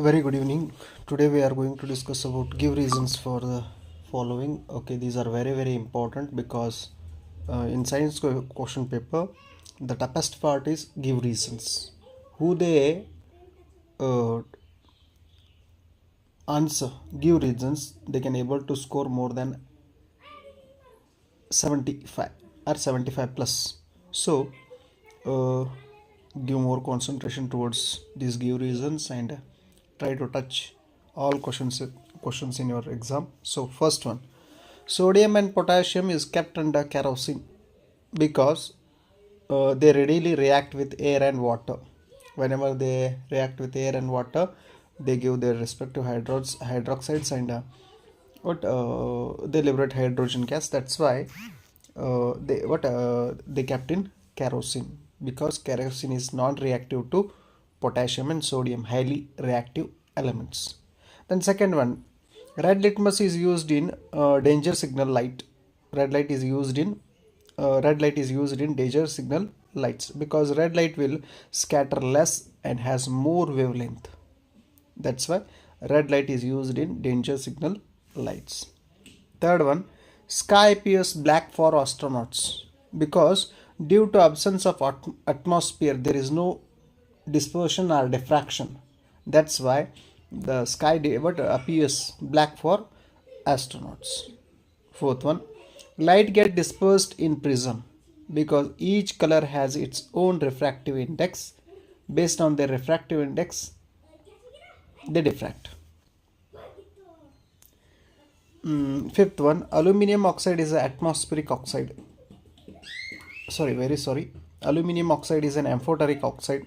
Very good evening. Today we are going to discuss about give reasons for the following. Okay, these are very important because in science question paper, the toughest part is give reasons. Who they uh, answer, give reasons, they can able to score more than 75 or 75 plus. So give more concentration towards these give reasons and try to touch all questions in your exam. So first one, sodium and potassium is kept under kerosene because they readily react with air and water. Whenever they react with air and water, they give their respective hydroxides and they liberate hydrogen gas. That's why they kept in kerosene, because kerosene is non-reactive to potassium and sodium, highly reactive elements. Then second one, red litmus is used in danger signal light. Red light is used in danger signal lights because red light will scatter less and has more wavelength. That's why red light is used in danger signal lights. Third one, sky appears black for astronauts because due to absence of atmosphere there is no dispersion or diffraction. That's why the sky appears black for astronauts. Fourth one, light get dispersed in prism because each color has its own refractive index. Based on their refractive index, they diffract. Fifth one, aluminium oxide is an atmospheric oxide. Aluminium oxide is an amphoteric oxide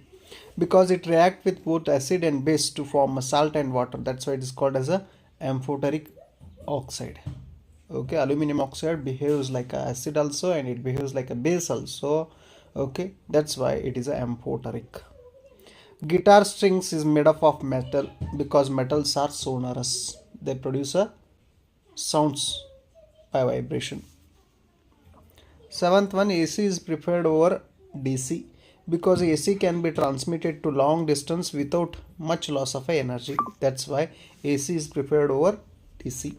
because it reacts with both acid and base to form a salt and water. That's why it is called as a amphoteric oxide. Okay, aluminium oxide behaves like an acid also and it behaves like a base also. Okay, that's why it is a amphoteric. Guitar strings is made up of metal because metals are sonorous. They produce a sounds by vibration. Seventh one, AC is preferred over DC because AC can be transmitted to long distance without much loss of energy. That's why AC is preferred over DC.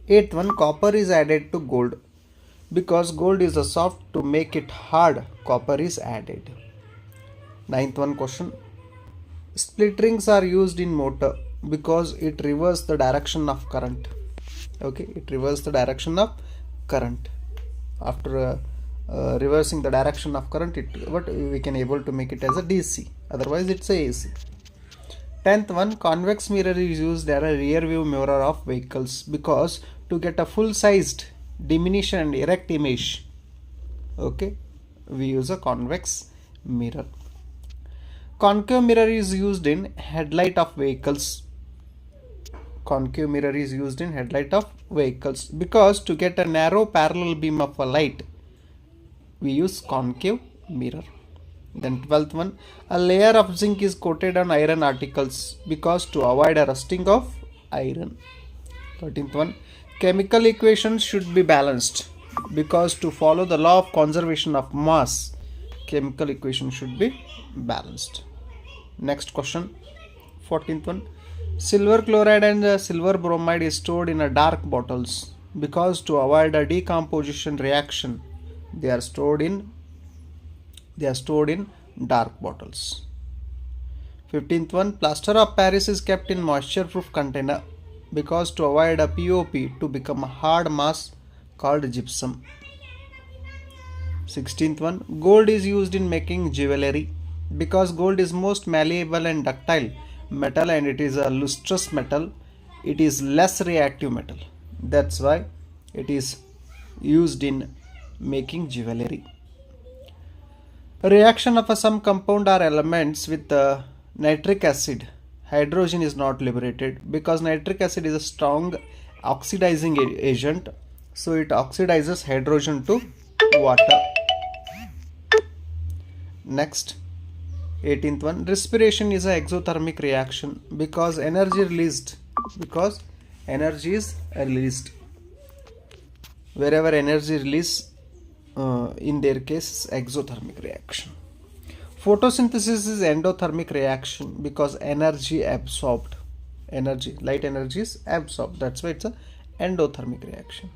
Eighth one, copper is added to gold because gold is a soft, to make it hard copper is added. Ninth one question, split rings are used in motor because it reverses the direction of current. Okay, it reverses the direction of current. After reversing the direction of current, we can able to make it as a DC, otherwise it's a AC. 10th one, convex mirror is used as a rear view mirror of vehicles because to get a full sized diminution and erect image, okay, we use a convex mirror. Concave mirror is used in headlight of vehicles. Concave mirror is used in headlight of vehicles because to get a narrow parallel beam of a light, we use concave mirror. Then 12th one, a layer of zinc is coated on iron articles because to avoid a rusting of iron. 13th one, chemical equations should be balanced because to follow the law of conservation of mass, chemical equation should be balanced. Next question, 14th one, silver chloride and silver bromide is stored in a dark bottles because to avoid a decomposition reaction, they are stored in dark bottles. 15th one, plaster of Paris is kept in moisture proof container because to avoid a POP to become a hard mass called gypsum. 16th one, gold is used in making jewelry because gold is most malleable and ductile metal and it is a lustrous metal. It is less reactive metal. That's why it is used in making jewelry. Reaction of some compound or elements with nitric acid, hydrogen is not liberated because nitric acid is a strong oxidizing agent, so it oxidizes hydrogen to water. Next, 18th one, respiration is an exothermic reaction because energy is released. Wherever energy release, in their case exothermic reaction. Photosynthesis is endothermic reaction because energy absorbed. Light energy is absorbed. That's why it's a endothermic reaction.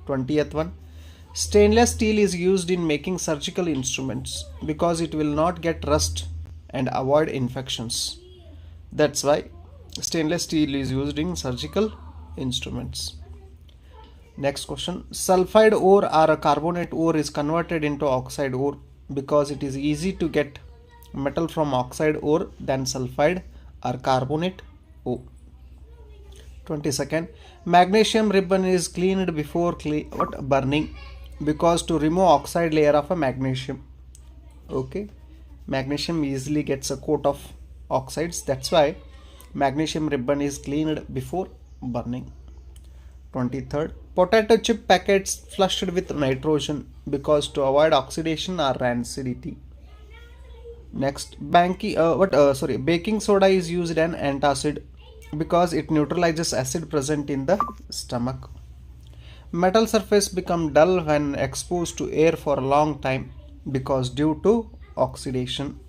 20th one. Stainless steel is used in making surgical instruments because it will not get rust and avoid infections. That's why stainless steel is used in surgical instruments. Next question. Sulfide ore or a carbonate ore is converted into oxide ore because it is easy to get metal from oxide ore than sulfide or carbonate ore. 22nd. Magnesium ribbon is cleaned before burning because to remove oxide layer of a magnesium. Okay, magnesium easily gets a coat of oxides. That's why magnesium ribbon is cleaned before burning. 23rd. Potato chip packets flushed with nitrogen because to avoid oxidation or rancidity. Next, baking soda is used as an antacid because it neutralizes acid present in the stomach. Metal surface become dull when exposed to air for a long time because due to oxidation.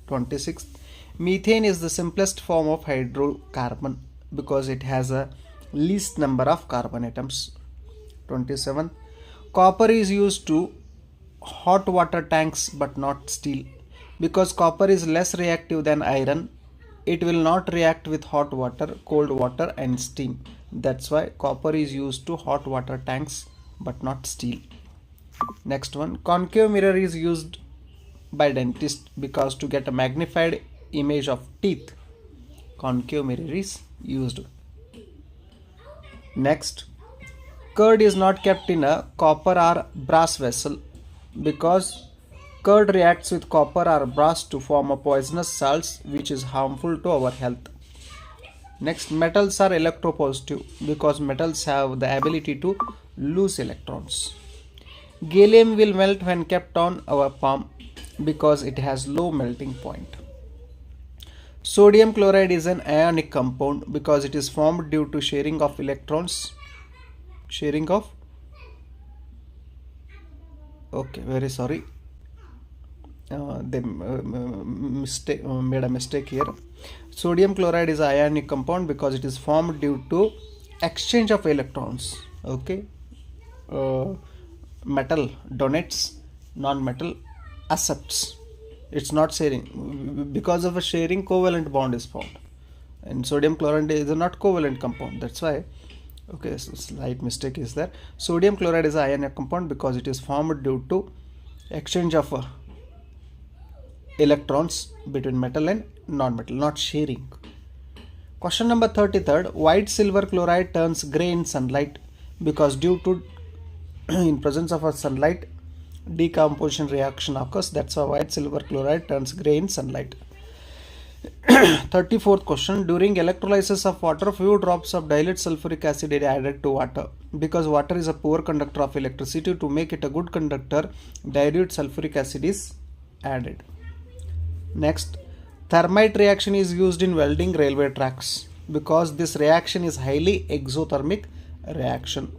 26th. Methane is the simplest form of hydrocarbon because it has a least number of carbon atoms. 27th. Copper is used to hot water tanks but not steel because copper is less reactive than iron. It will not react with hot water, cold water and steam. That's why copper is used to hot water tanks but not steel. Next one. Concave mirror is used by dentist because to get a magnified image of teeth, concave mirror is used. Next. Curd is not kept in a copper or brass vessel because curd reacts with copper or brass to form a poisonous salts which is harmful to our health. Next, metals are electropositive because metals have the ability to lose electrons. Gallium will melt when kept on our palm because it has low melting point. Sodium chloride is an ionic compound because it is formed due to sharing of electrons. They made a mistake here. Sodium chloride is an ionic compound because it is formed due to exchange of electrons. Okay, metal donates, non-metal accepts. It's not sharing. Because of a sharing, covalent bond is formed, and sodium chloride is a not covalent compound. That's why. Okay, so slight mistake is there. Sodium chloride is an ionic compound because it is formed due to exchange of electrons between metal and non-metal, not sharing. Question number 33rd. White silver chloride turns grey in sunlight because due to in presence of a sunlight decomposition reaction occurs. That's why white silver chloride turns grey in sunlight. 34th question. During electrolysis of water, few drops of dilute sulfuric acid are added to water because water is a poor conductor of electricity. To make it a good conductor, dilute sulfuric acid is added. Next, thermite reaction is used in welding railway tracks because this reaction is highly exothermic reaction.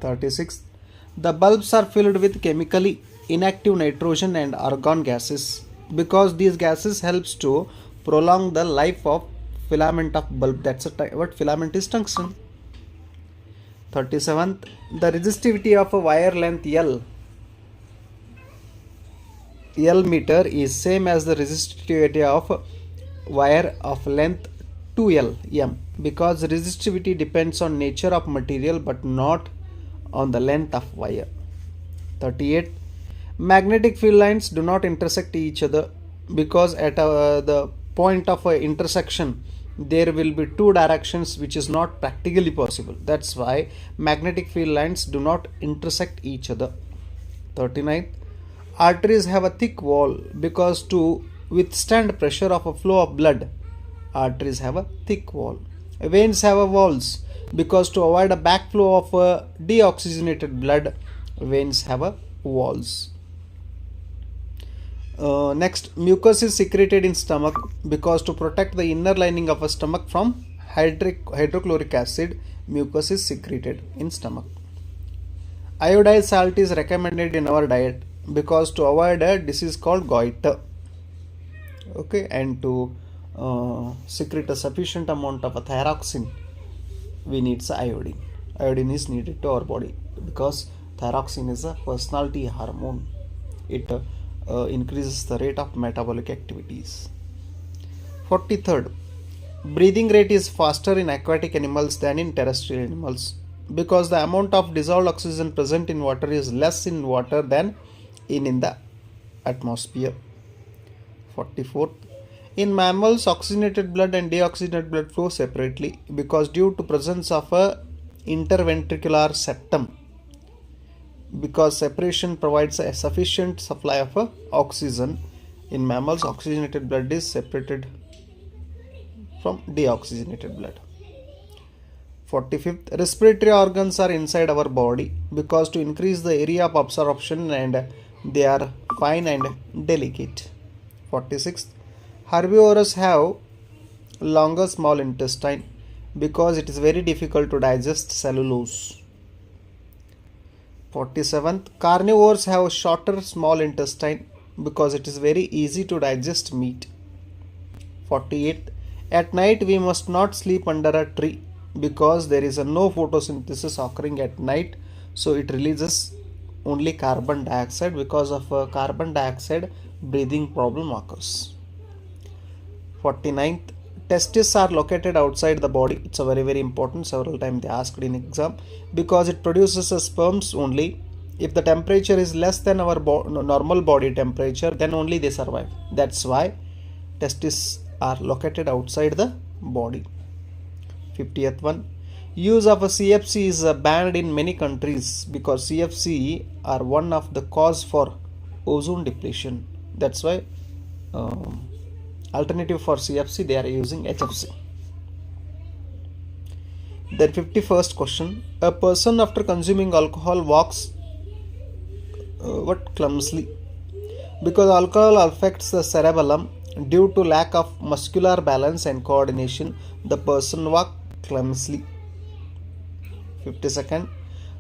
36. The bulbs are filled with chemically inactive nitrogen and argon gases because these gases helps to prolong the life of filament of bulb. That's what filament is tungsten. 37th. The resistivity of a wire length L meter is same as the resistivity of wire of length 2L m because resistivity depends on nature of material but not on the length of wire. 38. Magnetic field lines do not intersect each other because at the point of intersection there will be two directions which is not practically possible. That's why magnetic field lines do not intersect each other. 39. Arteries have a thick wall because to withstand pressure of a flow of blood, arteries have a thick wall. Veins have a walls because to avoid a backflow of deoxygenated blood, veins have a walls. Next, mucus is secreted in stomach because to protect the inner lining of a stomach from hydrochloric acid, mucus is secreted in stomach. Iodized salt is recommended in our diet because to avoid a disease called goiter. Okay, and to secrete a sufficient amount of a thyroxine, we need iodine. Iodine is needed to our body because thyroxine is a personality hormone. It increases the rate of metabolic activities. 43rd, breathing rate is faster in aquatic animals than in terrestrial animals because the amount of dissolved oxygen present in water is less in water than in the atmosphere. 44th, in mammals, oxygenated blood and deoxygenated blood flow separately because due to presence of a interventricular septum, because separation provides a sufficient supply of oxygen. In mammals, oxygenated blood is separated from deoxygenated blood. 45th, respiratory organs are inside our body because to increase the area of absorption and they are fine and delicate. 46th, herbivores have longer small intestine because it is very difficult to digest cellulose. 47th, carnivores have shorter small intestine because it is very easy to digest meat. 48th, at night we must not sleep under a tree because there is no photosynthesis occurring at night, so it releases only carbon dioxide. Because of carbon dioxide, breathing problem occurs. 49th, testes are located outside the body. It's a very important, several times they asked in exam, because it produces sperms only. If the temperature is less than our normal body temperature, then only they survive. That's why testes are located outside the body. 50th one, use of a CFC is banned in many countries because CFC are one of the cause for ozone depletion. That's why alternative for CFC they are using HFC. Then 51st question, a person after consuming alcohol walks clumsily because alcohol affects the cerebellum. Due to lack of muscular balance and coordination, the person walks clumsily. 52nd,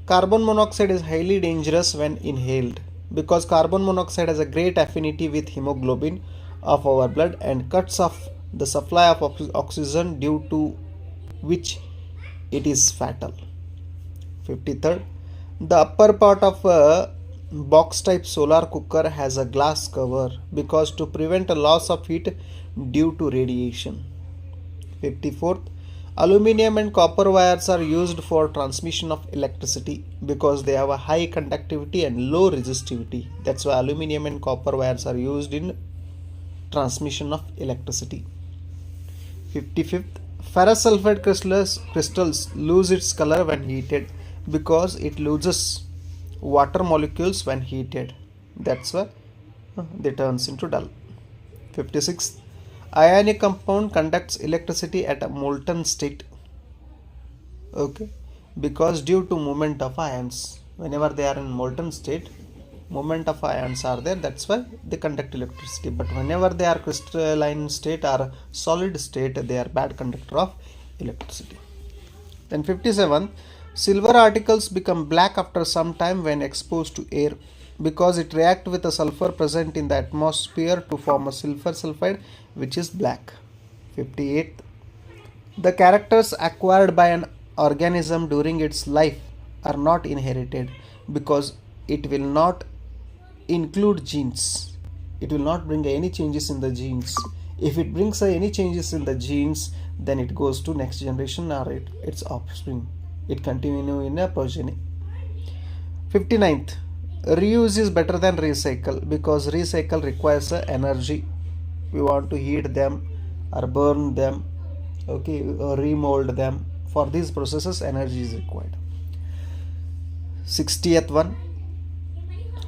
carbon monoxide is highly dangerous when inhaled because carbon monoxide has a great affinity with hemoglobin of our blood and cuts off the supply of oxygen, due to which it is fatal. 53rd, the upper part of a box type solar cooker has a glass cover because to prevent a loss of heat due to radiation. 54th, aluminium and copper wires are used for transmission of electricity because they have a high conductivity and low resistivity. That's why aluminium and copper wires are used in transmission of electricity. 55th, ferrous sulfide crystals lose its color when heated because it loses water molecules when heated. That's why they turns into dull. 56th, ionic compound conducts electricity at a molten state. Okay, because due to movement of ions, whenever they are in molten state, movement of ions are there, that's why they conduct electricity. But whenever they are crystalline state or solid state, they are bad conductor of electricity. Then 57th, silver articles become black after some time when exposed to air because it reacts with the sulfur present in the atmosphere to form a silver sulfide, which is black. 58th, the characters acquired by an organism during its life are not inherited because it will not include genes. It will not bring any changes in the genes. If it brings any changes in the genes, then it goes to next generation or its offspring. It continues in a progeny. 59th, reuse is better than recycle because recycle requires energy. We want to heat them or burn them, okay, or remold them. For these processes, energy is required. 60th one,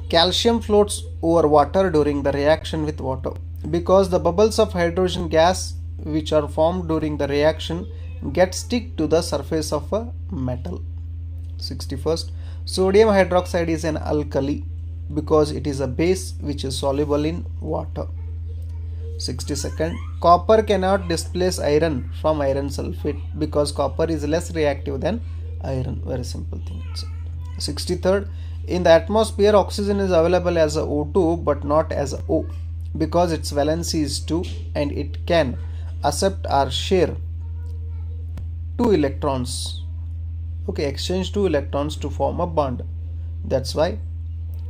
calcium floats over water during the reaction with water because the bubbles of hydrogen gas which are formed during the reaction get stick to the surface of a metal. 61st, sodium hydroxide is an alkali because it is a base which is soluble in water. 62nd, copper cannot displace iron from iron sulfate because copper is less reactive than iron. Very simple thing. 63rd, in the atmosphere oxygen is available as a O2 but not as a O. because its valency is 2 and it can accept or share 2 electrons. Okay, exchange 2 electrons to form a bond. That's why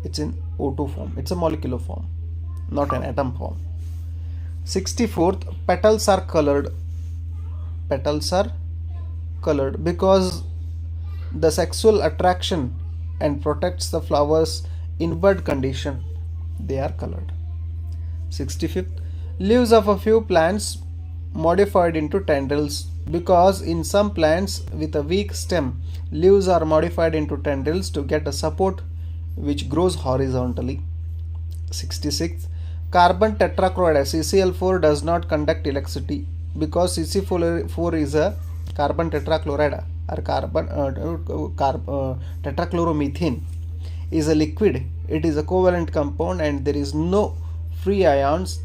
it's in O2 form. It's a molecular form, not an atom form. 64th, petals are colored. Petals are colored because the sexual attraction and protects the flowers in bud condition. They are colored. 65th, leaves of a few plants modified into tendrils because in some plants with a weak stem, leaves are modified into tendrils to get a support which grows horizontally. 66th, carbon tetrachloride CCl4 does not conduct electricity because CC4 is a carbon tetrachloride or tetrachloromethane is a liquid. It is a covalent compound and there is no free ions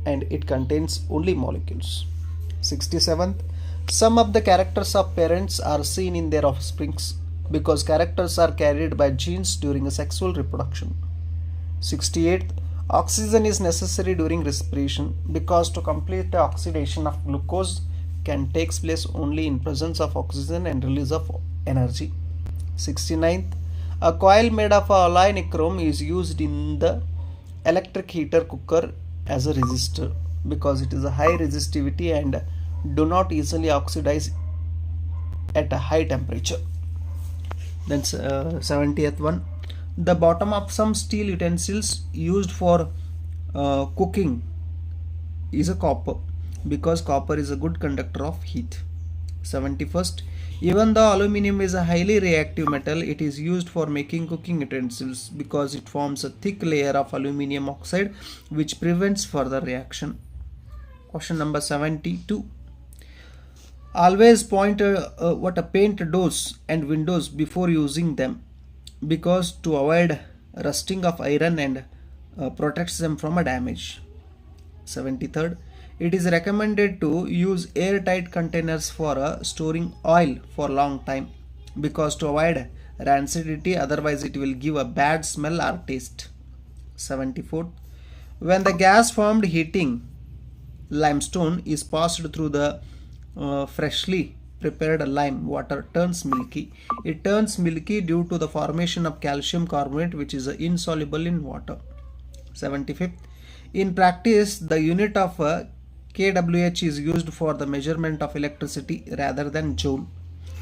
and it contains only molecules. 67th, some of the characters of parents are seen in their offsprings because characters are carried by genes during a sexual reproduction. 68th, oxygen is necessary during respiration because to complete the oxidation of glucose can takes place only in presence of oxygen and release of energy. 69th, a coil made of alloy nichrome is used in the electric heater cooker as a resistor because it is a high resistivity and do not easily oxidize at a high temperature. Then 70th one, the bottom of some steel utensils used for cooking is a copper because copper is a good conductor of heat. 71st, even though aluminum is a highly reactive metal, it is used for making cooking utensils because it forms a thick layer of aluminum oxide which prevents further reaction. Question number 72. Always point what a paint doors and windows before using them because to avoid rusting of iron and protects them from a damage. 73rd, it is recommended to use airtight containers for storing oil for long time because to avoid rancidity, otherwise it will give a bad smell or taste. 74th, when the gas formed heating limestone is passed through the freshly prepared lime water turns milky. It turns milky due to the formation of calcium carbonate which is insoluble in water. 75th, in practice the unit of kWh is used for the measurement of electricity rather than joule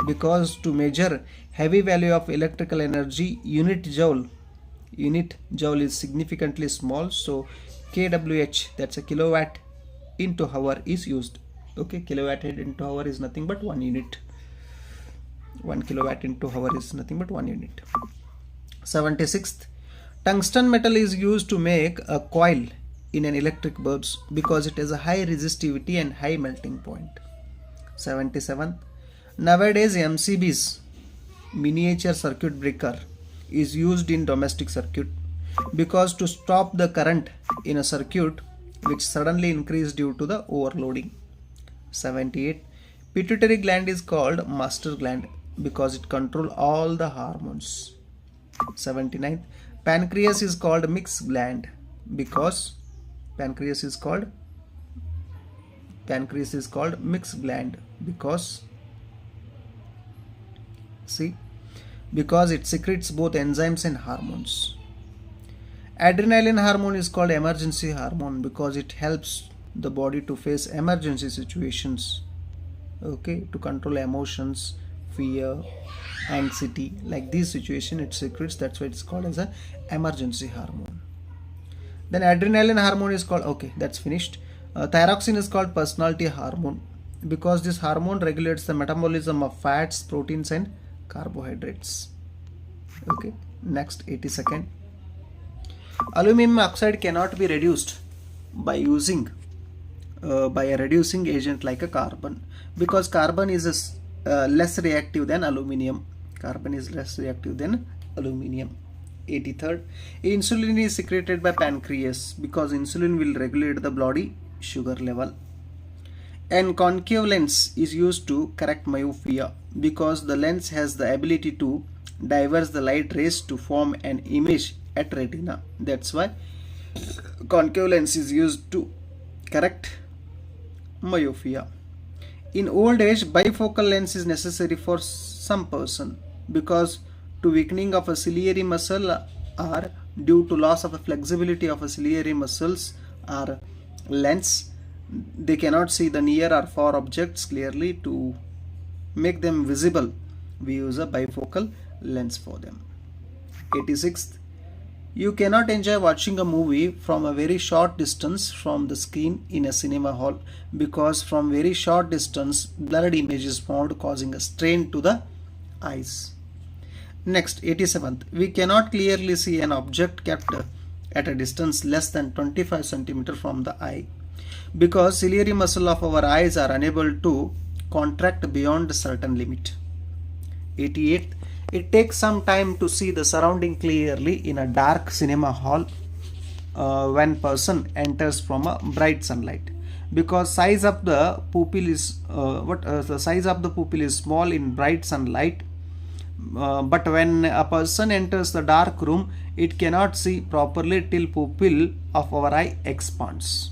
because to measure heavy value of electrical energy unit joule is significantly small, so kWh, that's a kilowatt into hour, is used. Okay, kilowatt into hour is nothing but 1 unit. 1 kilowatt into hour is nothing but 1 unit. 76th, tungsten metal is used to make a coil in an electric bulbs because it has a high resistivity and high melting point. 77th, nowadays MCBs, miniature circuit breaker, is used in domestic circuit because to stop the current in a circuit which suddenly increase due to the overloading. 78, pituitary gland is called master gland because it controls all the hormones. 79, pancreas is called mixed gland because pancreas is called mixed gland because because it secretes both enzymes and hormones. Adrenaline hormone is called emergency hormone because it helps the body to face emergency situations, okay, to control emotions, fear, anxiety, like this situation it secretes, that's why it's called as a emergency hormone. Then adrenaline hormone is called, okay, that's finished. Thyroxine is called personality hormone because this hormone regulates the metabolism of fats, proteins and carbohydrates. Okay, next 82nd. Aluminum oxide cannot be reduced by using by a reducing agent like a carbon because carbon is less reactive than aluminium. Carbon is less reactive than aluminium. 83rd, insulin is secreted by pancreas because insulin will regulate the bloody sugar level. And concave lens is used to correct myopia because the lens has the ability to diverge the light rays to form an image at retina. That's why Concave lens is used to correct myopia. In old age, bifocal lens is necessary for some person because to weakening of a ciliary muscle or due to loss of a flexibility of a ciliary muscles or lens, they cannot see the near or far objects clearly. To make them visible, we use a bifocal lens for them. 86th, you cannot enjoy watching a movie from a very short distance from the screen in a cinema hall because from very short distance blurred image is formed causing a strain to the eyes. Next, 87th, we cannot clearly see an object kept at a distance less than 25 cm from the eye because ciliary muscle of our eyes are unable to contract beyond a certain limit. 88th, it takes some time to see the surrounding clearly in a dark cinema hall when person enters from a bright sunlight because size of the pupil is the size of the pupil is small in bright sunlight, but when a person enters the dark room it cannot see properly till pupil of our eye expands.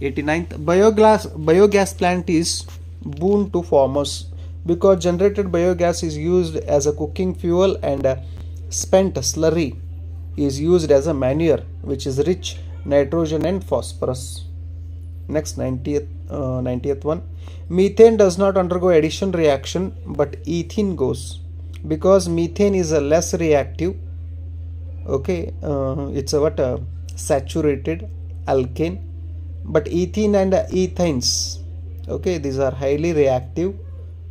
89th, biogas plant is boon to farmers because generated biogas is used as a cooking fuel and spent slurry is used as a manure which is rich nitrogen and phosphorus. Next, 90th one, methane does not undergo addition reaction but ethene goes because methane is a less reactive. Okay, it's a saturated alkane, but ethene and ethanes, okay, these are highly reactive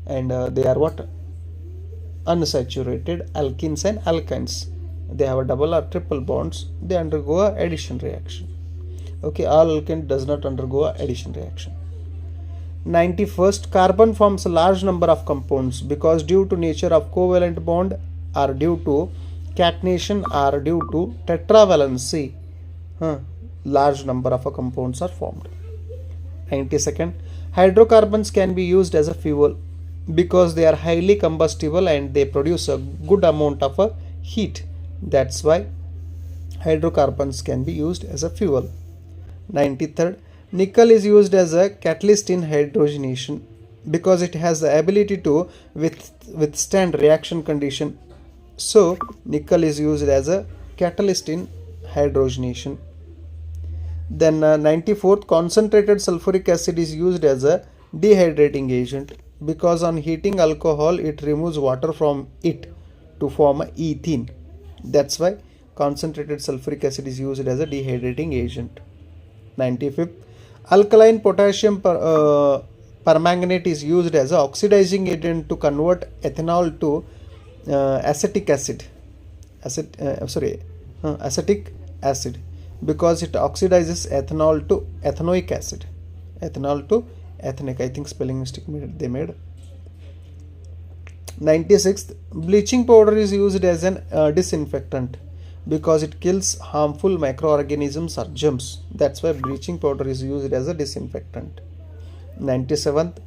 and they are unsaturated alkenes and alkynes. They have a double or triple bonds. They undergo a addition reaction. Okay, all alkane does not undergo a addition reaction. 91st, carbon forms a large number of compounds because due to nature of covalent bond or due to catenation or due to tetravalency, large number of compounds are formed. 92nd, hydrocarbons can be used as a fuel because they are highly combustible and they produce a good amount of heat. That's why hydrocarbons can be used as a fuel. 93rd, nickel is used as a catalyst in hydrogenation because it has the ability to withstand reaction condition. So nickel is used as a catalyst in hydrogenation. Then 94th, concentrated sulfuric acid is used as a dehydrating agent because on heating alcohol it removes water from it to form ethene. That's why concentrated sulfuric acid is used as a dehydrating agent. 95th, alkaline potassium permanganate is used as an oxidizing agent to convert ethanol to acetic acid because it oxidizes ethanol to ethanoic acid. Ethanol to ethanic, I think spelling mistake they made. 96th, bleaching powder is used as an disinfectant because it kills harmful microorganisms or germs. That's why bleaching powder is used as a disinfectant. 97th,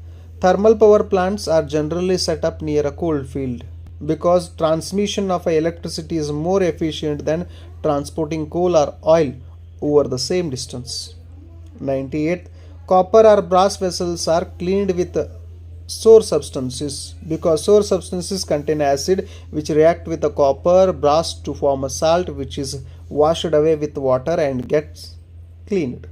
thermal power plants are generally set up near a coal field because transmission of electricity is more efficient than transporting coal or oil over the same distance. 98th, copper or brass vessels are cleaned with sour substances because sour substances contain acid which react with the copper brass to form a salt which is washed away with water and gets cleaned.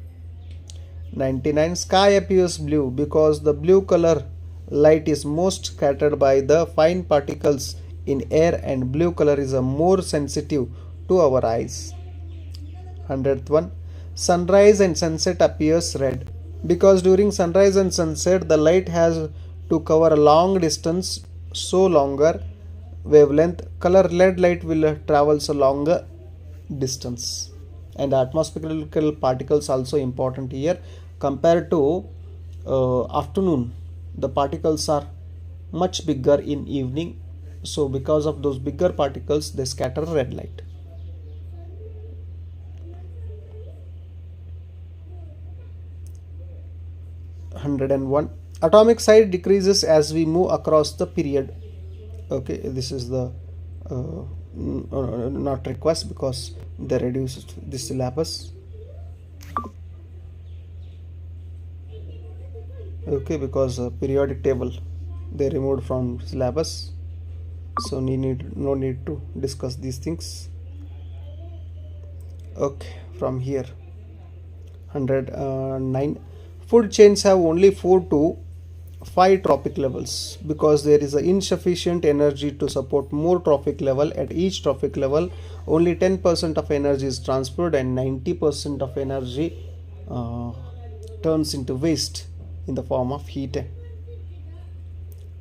99, sky appears blue because the blue color light is most scattered by the fine particles in air and blue color is more sensitive to our eyes. 100th one, sunrise and sunset appears red because during sunrise and sunset the light has to cover a long distance, so longer wavelength color red light will travel a longer distance. And atmospherical particles also important here. Compared to afternoon, the particles are much bigger in evening, so because of those bigger particles they scatter red light. (101) Atomic size decreases as we move across the period. Okay, this is the not request because they reduced the syllabus. Okay, because periodic table they removed from syllabus, so no need to discuss these things. Okay, from here 109, food chains have only 4 to 5 trophic levels because there is a insufficient energy to support more trophic level. At each trophic level only 10% of energy is transferred and 90% of energy turns into waste in the form of heat.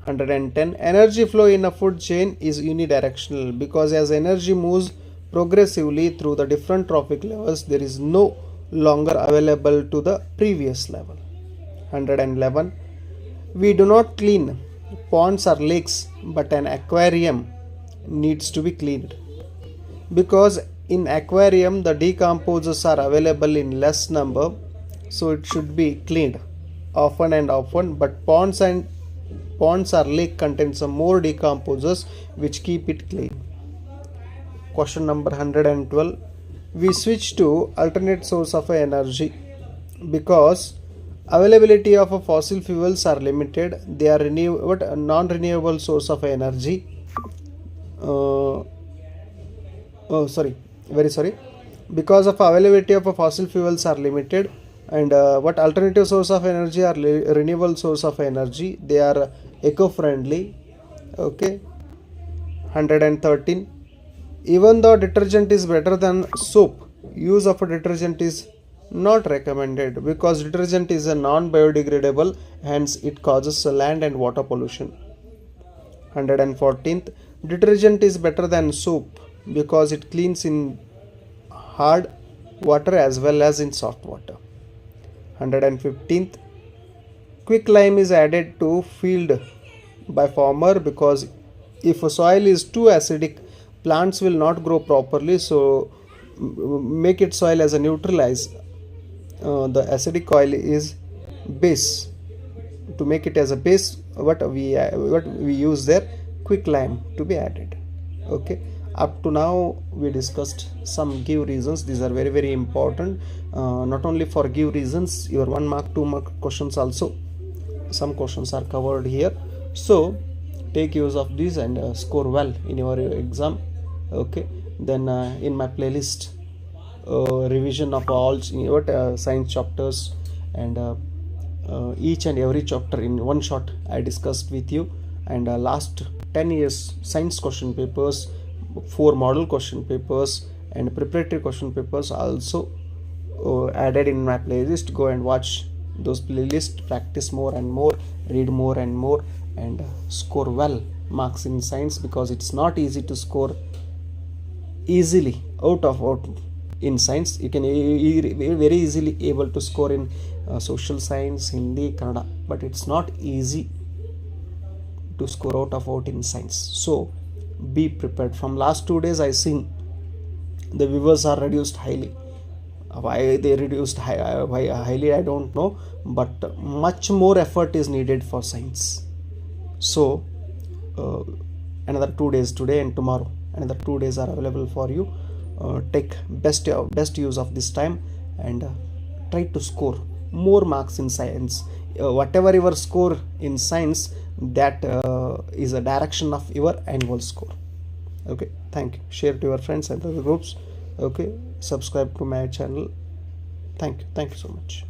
110, energy flow in a food chain is unidirectional because as energy moves progressively through the different trophic levels, there is no longer available to the previous level. 111, we do not clean ponds or lakes, but an aquarium needs to be cleaned because in aquarium the decomposers are available in less number, so it should be cleaned often and often. But ponds or lake contain some more decomposers which keep it clean. Question number 112, we switch to alternate source of energy because availability of fossil fuels are limited. They are non-renewable source of energy. Because of availability of fossil fuels are limited, and what alternative source of energy are renewable source of energy. They are eco-friendly. Okay. 113, even though detergent is better than soap, use of a detergent is not recommended because detergent is a non-biodegradable, hence it causes land and water pollution. 114th, detergent is better than soap because it cleans in hard water as well as in soft water. 115th, quicklime is added to field by farmer because if a soil is too acidic, plants will not grow properly, so make it soil as a neutralize. The acidic oil is base. To make it as a base, what we use there, quicklime to be added. Okay, up to now we discussed some give reasons. These are very, very important, not only for give reasons, your 1 mark 2 mark questions also, some questions are covered here, so take use of these and score well in your exam. Okay, then in my playlist, revision of all science chapters and each and every chapter in one shot I discussed with you, and last 10 years science question papers, 4 model question papers and preparatory question papers also added in my playlist. Go and watch those playlists, practice more and more, read more and more, and score well marks in science, because it's not easy to score easily out in science. You can very easily able to score in social science, Hindi, Kannada, but it's not easy to score out in science. So be prepared. From last 2 days I seen the viewers are reduced highly. Why they reduced highly I don't know, but much more effort is needed for science. So another 2 days, today and tomorrow, another 2 days are available for you. Take best use of this time and try to score more marks in science. Whatever your score in science, that is a direction of your annual score. Okay, thank you. Share to your friends and other groups. Okay, subscribe to my channel. Thank you so much.